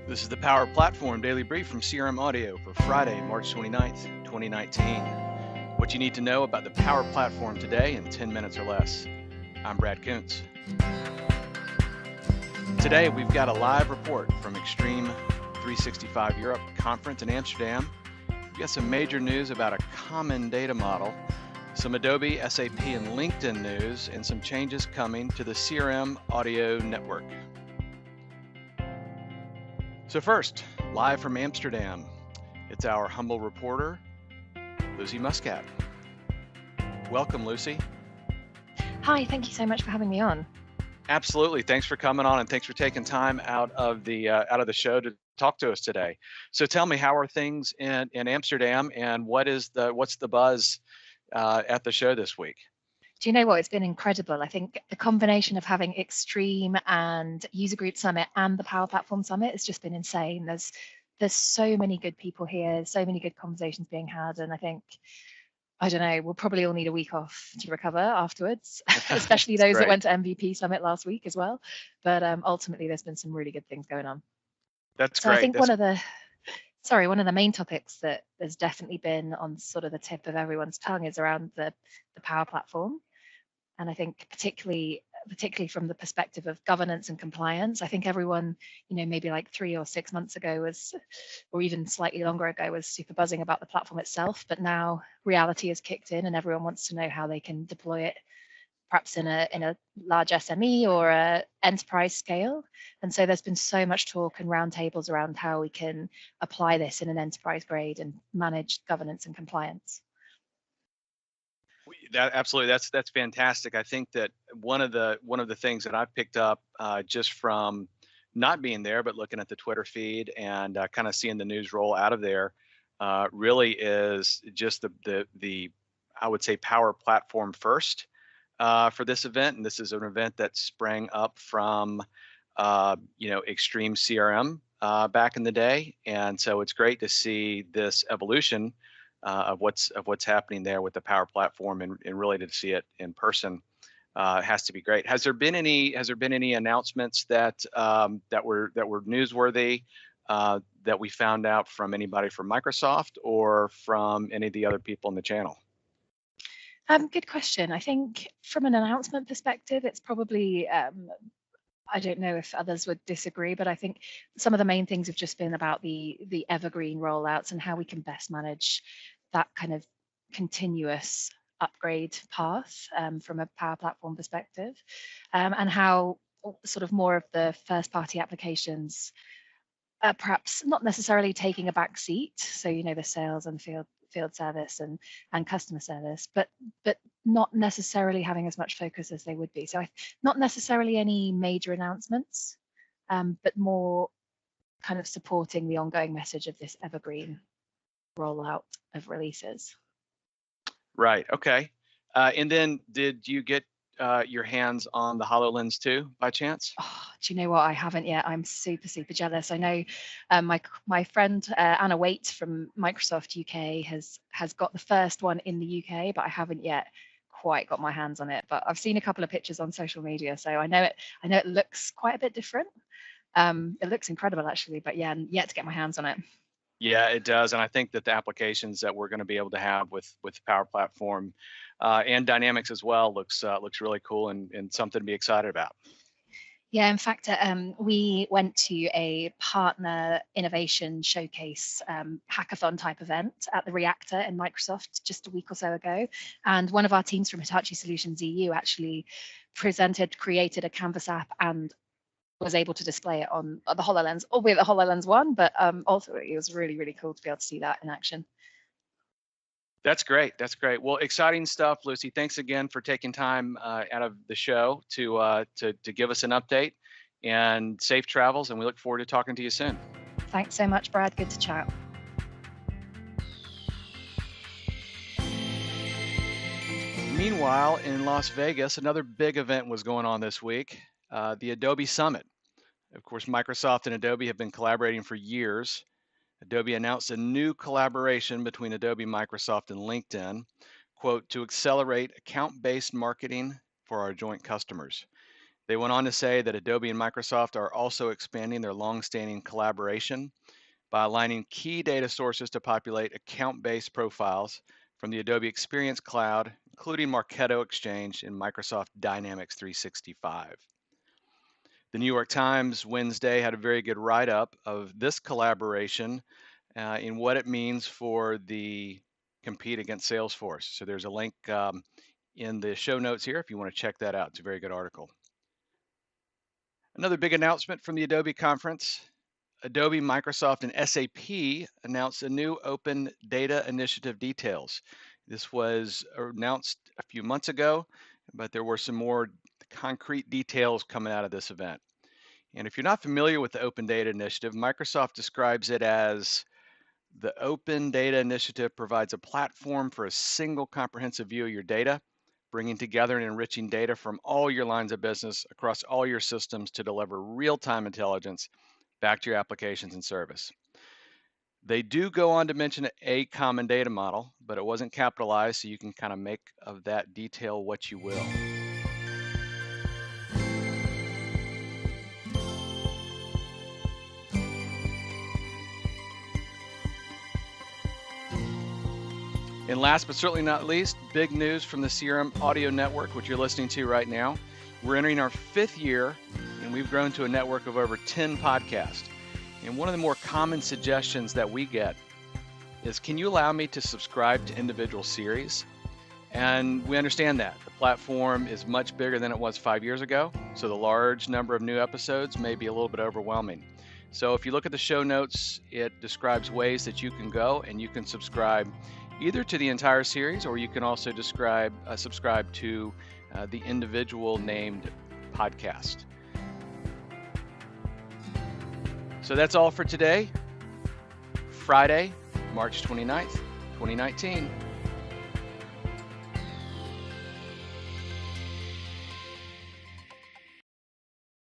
This is the Power Platform Daily Brief from CRM Audio for Friday, March 29th, 2019. What you need to know about the Power Platform today in 10 minutes or less. I'm Brad Kuntz. Today, we've got a live report from Extreme 365 Europe conference in Amsterdam. We've got some major news about a common data model, some Adobe, SAP, and LinkedIn news, and some changes coming to the CRM Audio Network. So first, live from Amsterdam, it's our humble reporter, Lucy Muscat. Welcome, Lucy. Hi, thank you so much for having me on. Absolutely, thanks for coming on, and thanks for taking time out of the show to talk to us today. So tell me, how are things in Amsterdam, and what's the buzz at the show this week? Do you know what? It's been incredible. I think the combination of having Extreme and User Group Summit and the Power Platform Summit has just been insane. There's so many good people here, so many good conversations being had, and I don't know, we'll probably all need a week off to recover afterwards, especially those that went to MVP Summit last week as well. But ultimately, there's been some really good things going on. That's so great. I think one of the main topics that there's definitely been on sort of the tip of everyone's tongue is around the Power Platform. And I think particularly from the perspective of governance and compliance, I think everyone, maybe like 3 or 6 months ago or even slightly longer ago, was super buzzing about the platform itself. But now reality has kicked in and everyone wants to know how they can deploy it, perhaps in a large SME or a enterprise scale. And so there's been so much talk and roundtables around how we can apply this in an enterprise grade and manage governance and compliance. Absolutely, that's fantastic. I think that one of the things that I've picked up just from not being there, but looking at the Twitter feed and kind of seeing the news roll out of there, really is just the I would say Power Platform first for this event. And this is an event that sprang up from Extreme CRM back in the day, and so it's great to see this evolution of what's happening there with the Power Platform, and really to see it in person has to be great. Has there been any announcements that were newsworthy that we found out from anybody from Microsoft or from any of the other people in the channel? Good question. I think from an announcement perspective, it's probably I don't know if others would disagree, but I think some of the main things have just been about the evergreen rollouts and how we can best manage that kind of continuous upgrade path from a Power Platform perspective, and how sort of more of the first party applications are perhaps not necessarily taking a back seat. So, the sales and field service and customer service, but not necessarily having as much focus as they would be. So not necessarily any major announcements, but more kind of supporting the ongoing message of this evergreen rollout of releases. Right. Okay. And then did you get your hands on the HoloLens 2 by chance? Oh, do you know what? I haven't yet. I'm super, super jealous. I know my friend Anna Waite from Microsoft UK has got the first one in the UK, but I haven't yet quite got my hands on it. But I've seen a couple of pictures on social media, so I know it looks quite a bit different. It looks incredible actually, but yeah, yet to get my hands on it. Yeah, it does, and I think that the applications that we're going to be able to have with Power Platform and Dynamics as well looks really cool and something to be excited about. Yeah, in fact, we went to a partner innovation showcase hackathon type event at the Reactor in Microsoft just a week or so ago. And one of our teams from Hitachi Solutions EU actually created a Canvas app and was able to display it on the HoloLens, albeit the HoloLens 1, but also it was really, really cool to be able to see that in action. That's great. That's great. Well, exciting stuff, Lucy. Thanks again for taking time out of the show to give us an update, and safe travels. And we look forward to talking to you soon. Thanks so much, Brad. Good to chat. Meanwhile, in Las Vegas, another big event was going on this week, the Adobe Summit. Of course, Microsoft and Adobe have been collaborating for years. Adobe announced a new collaboration between Adobe, Microsoft, and LinkedIn, quote, to accelerate account-based marketing for our joint customers. They went on to say that Adobe and Microsoft are also expanding their long-standing collaboration by aligning key data sources to populate account-based profiles from the Adobe Experience Cloud, including Marketo Exchange and Microsoft Dynamics 365. The New York Times Wednesday had a very good write-up of this collaboration in what it means for the compete against Salesforce. So there's a link in the show notes here if you want to check that out. It's a very good article. Another big announcement from the Adobe conference. Adobe, Microsoft, and SAP announced a new Open Data Initiative details. This was announced a few months ago, but there were some more concrete details coming out of this event. And if you're not familiar with the Open Data Initiative, Microsoft describes it as the Open Data Initiative provides a platform for a single comprehensive view of your data, bringing together and enriching data from all your lines of business across all your systems to deliver real-time intelligence back to your applications and service. They do go on to mention a common data model, but it wasn't capitalized, so you can kind of make of that detail what you will. And last but certainly not least, big news from the CRM Audio Network, which you're listening to right now. We're entering our 5th year, and we've grown to a network of over 10 podcasts. And one of the more common suggestions that we get is, can you allow me to subscribe to individual series? And we understand that. The platform is much bigger than it was 5 years ago, so the large number of new episodes may be a little bit overwhelming. So if you look at the show notes, it describes ways that you can go and you can subscribe either to the entire series, or you can also subscribe to the individual named podcast. So that's all for today, Friday, March 29th, 2019.